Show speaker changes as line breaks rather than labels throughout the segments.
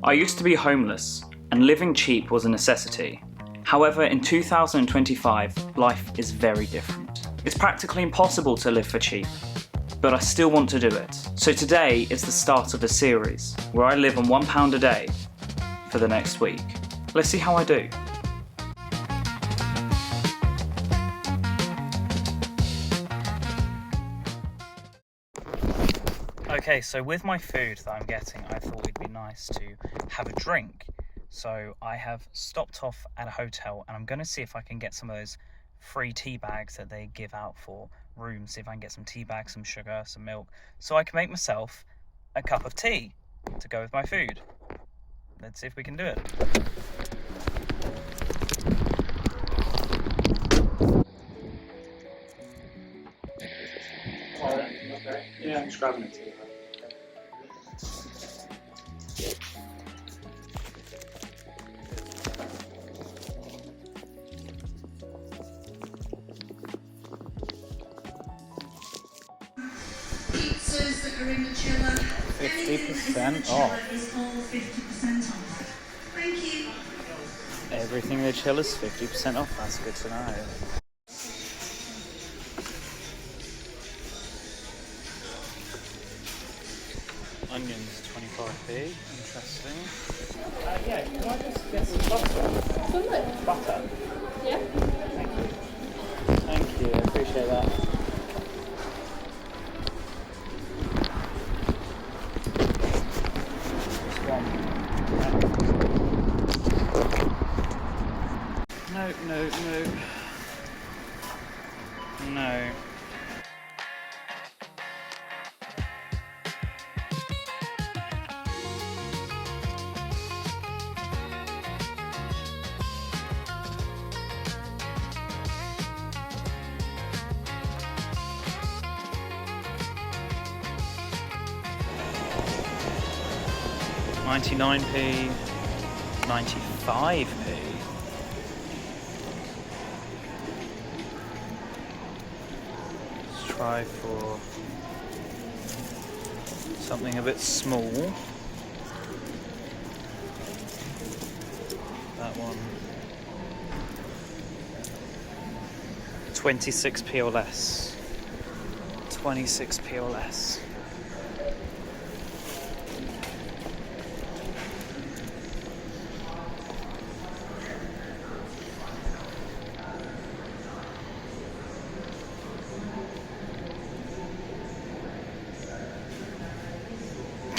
I used to be homeless, and living cheap was a necessity. However, in 2025, life is very different. It's practically impossible to live for cheap, but I still want to do it. So today is the start of a series where I live on £1 a day for the next week. Let's see how I do. Okay, so with my food that I'm getting, I thought it'd be nice to have a drink. So I have stopped off at a hotel and I'm going to see if I can get some of those free tea bags that they give out for rooms. See if I can get some tea bags, some sugar, some milk, so I can make myself a cup of tea to go with my food. Let's see if we can do it. Yeah, I'm just grabbing it.
Pizzas that are in the chiller.
50% off.
Is all 50% off. Thank you.
Everything in the chill is 50% off. That's good to know. Onions 25p. Interesting. Yeah, can I just get some butter?
Absolutely.
Butter.
Yeah.
Thank you. Thank you. I appreciate that. No. 99p, 95p. Let's try for something a bit small. That one. 26p or less. 26p or less.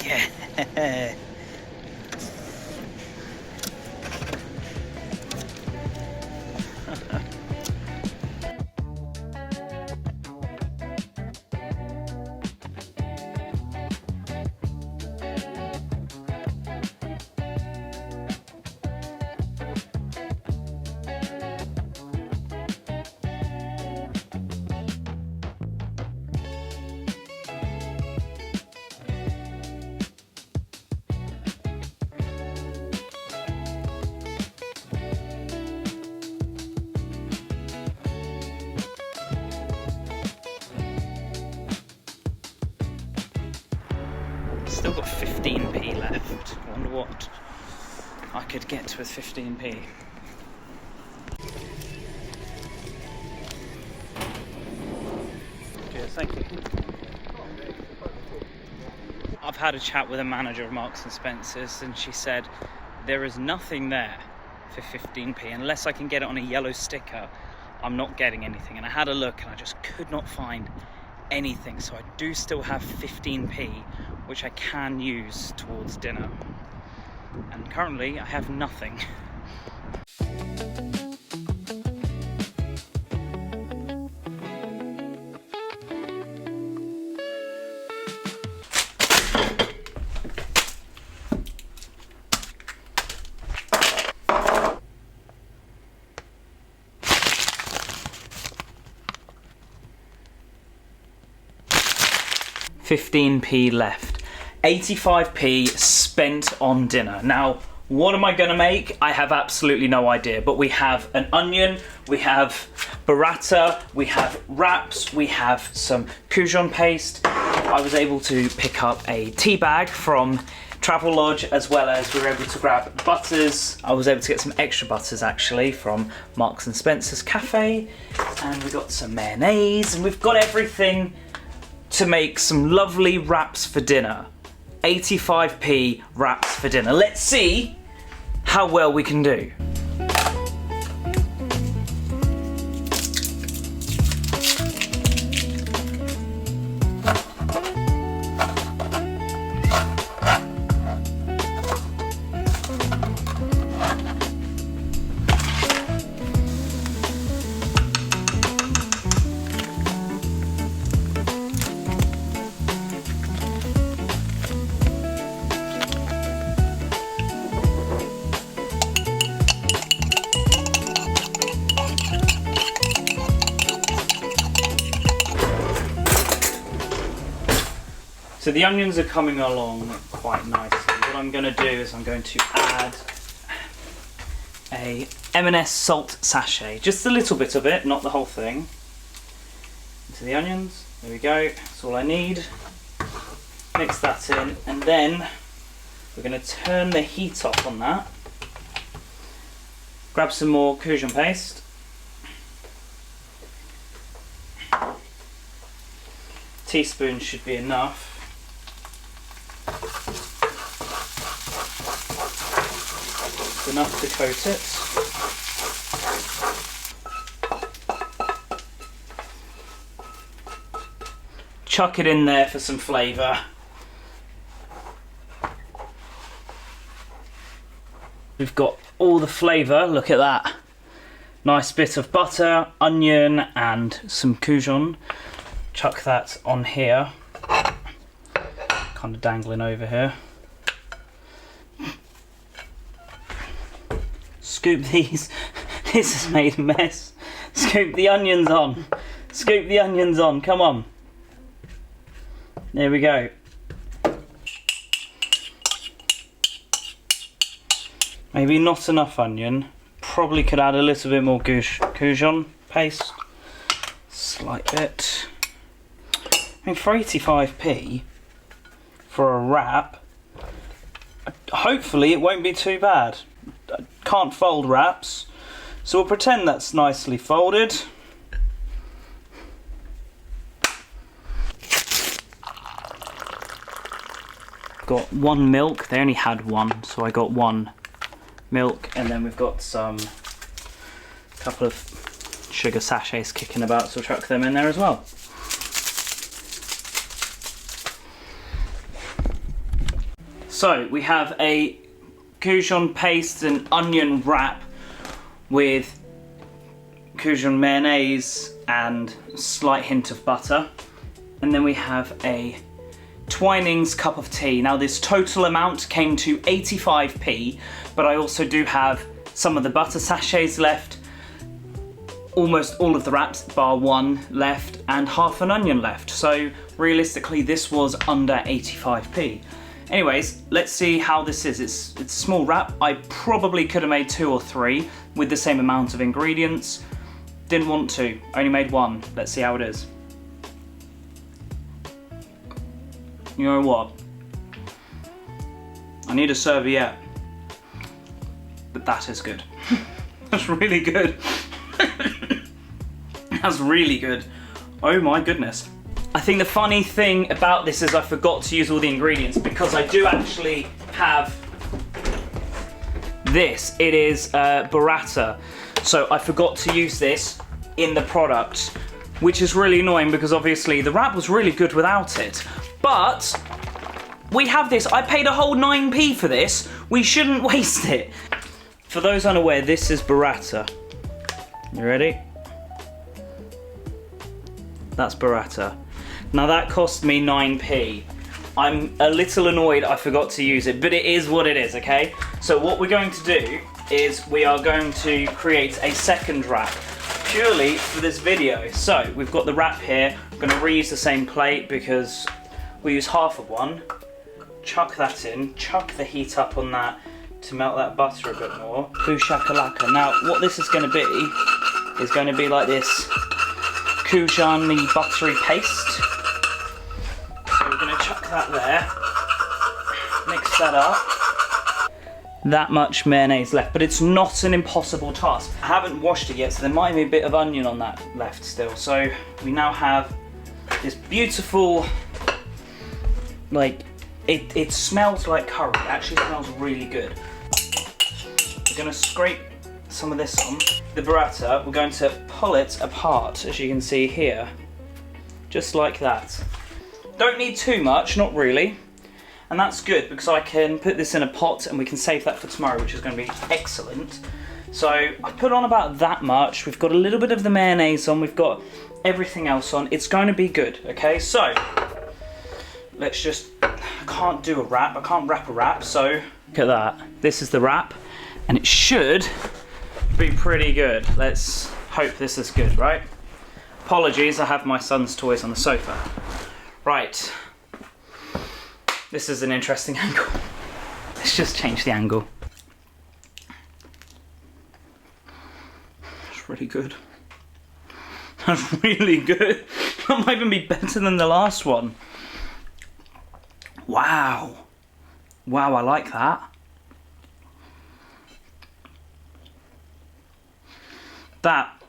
Yeah. 'Still got 15p left. I wonder what I could get with 15p. Cheers, thank you. I've had a chat with a manager of Marks and Spencer's and she said there is nothing there for 15p. Unless I can get it on a yellow sticker, I'm not getting anything. And I had a look and I just could not find anything. So I do still have 15p, which I can use towards dinner. And currently I have nothing. £15p left. 85p spent on dinner. Now, what am I gonna make? I have absolutely no idea, but we have an onion, we have burrata, we have wraps, we have some Kuiz paste. I was able to pick up a tea bag from Travelodge, as well as we were able to grab butters. I was able to get some extra butters actually from Marks and Spencer's cafe, and we got some mayonnaise, and we've got everything to make some lovely wraps for dinner. 85p wraps for dinner. Let's see how well we can do. So the onions are coming along quite nicely. What I'm going to do is I'm going to add a M&S salt sachet, just a little bit of it, not the whole thing, into the onions. There we go, that's all I need. Mix that in, and then we're going to turn the heat off on that. Grab some more Kuiz paste. Teaspoon should be enough. Enough to coat it. Chuck it in there for some flavour. We've got all the flavour, look at that. Nice bit of butter, onion and some Kuiz. Chuck that on here. Kind of dangling over here. Scoop these. This has made a mess. Scoop the onions on. Scoop the onions on. Come on. There we go. Maybe not enough onion. Probably could add a little bit more Kuiz paste. Slight bit. I mean, for 85p for a wrap, hopefully it won't be too bad. I can't fold wraps, so we'll pretend that's nicely folded. Got one milk, they only had one, so I got one milk, and then we've got some couple of sugar sachets kicking about, so we'll chuck them in there as well. So we have a Kuiz paste and onion wrap with Kuiz mayonnaise and a slight hint of butter, and then we have a Twinings cup of tea. Now this total amount came to 85p, but I also do have some of the butter sachets left, almost all of the wraps bar one left, and half an onion left, so realistically this was under 85p. Anyways, let's see how this is. It's a small wrap. I probably could have made 2 or 3 with the same amount of ingredients. Didn't want to, only made 1. Let's see how it is. You know what? I need a serviette. But that is good. That's really good. That's really good. Oh my goodness. I think the funny thing about this is I forgot to use all the ingredients, because I do actually have this. It is burrata. So I forgot to use this in the product, which is really annoying because obviously the wrap was really good without it. But we have this. I paid a whole 9p for this. We shouldn't waste it. For those unaware, this is burrata. You ready? That's burrata. Now that cost me 9p. I'm a little annoyed I forgot to use it, but it is what it is, okay? So what we're going to do is we are going to create a second wrap purely for this video. So we've got the wrap here. I'm going to reuse the same plate because we use half of one. Chuck that in, chuck the heat up on that to melt that butter a bit more. Boo shakalaka. Now what this is going to be like this Kuiz buttery paste. So we're going to chuck that there, mix that up. That much mayonnaise left, but it's not an impossible task. I haven't washed it yet, so there might be a bit of onion on that left still. So we now have this beautiful, like, it smells like curry. It actually smells really good. We're gonna scrape some of this on. The burrata, we're going to pull it apart, as you can see here. Just like that. Don't need too much, not really. And that's good because I can put this in a pot and we can save that for tomorrow, which is going to be excellent. So I put on about that much. We've got a little bit of the mayonnaise on. We've got everything else on. It's going to be good, okay? So let's just, I can't do a wrap. I can't wrap a wrap. So look at that. This is the wrap and it should be pretty good. Let's hope this is good, right? Apologies, I have my son's toys on the sofa. Right. This is an interesting angle. Let's just change the angle. That's really good. That's really good. That might even be better than the last one. Wow. Wow, I like that. That,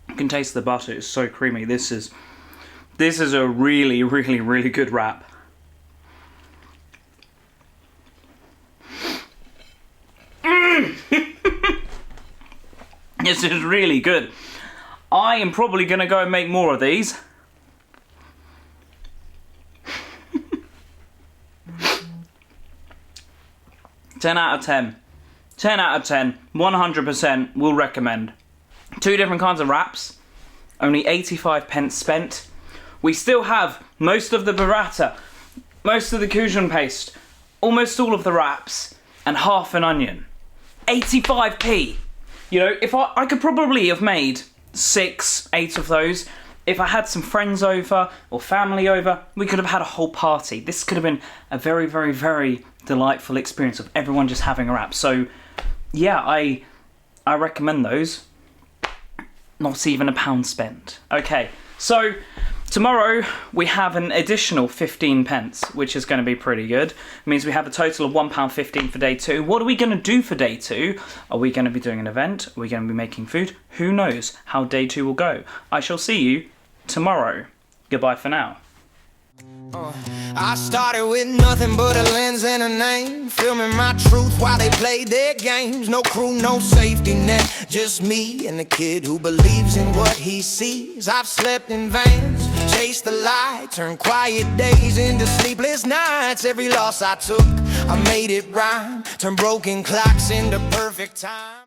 you can taste the butter, it's so creamy. This is a really, really, really good wrap. This is really good. I am probably gonna go and make more of these. Ten out of 10. 10 out of 10. 100% will recommend. 2 different kinds of wraps. Only 85 pence spent. We still have most of the burrata, most of the Kuiz paste, almost all of the wraps, and half an onion. 85p. You know, if I could probably have made 6, 8 of those. If I had some friends over or family over, we could have had a whole party. This could have been a very, very, very delightful experience of everyone just having a wrap. So, yeah, I recommend those. Not even £1 spent. Okay, so tomorrow we have an additional 15 pence, which is going to be pretty good. It means we have a total of £1.15 for day 2. What are we going to do for day 2? Are we going to be doing an event? Are we going to be making food? Who knows how day 2 will go? I shall see you tomorrow. Goodbye for now.
I started with nothing but a lens and a name, filming my truth while they played their games. No crew, no safety net, just me and the kid who believes in what he sees. I've slept in vans, chased the light, turned quiet days into sleepless nights. Every loss I took, I made it rhyme, turned broken clocks into perfect time.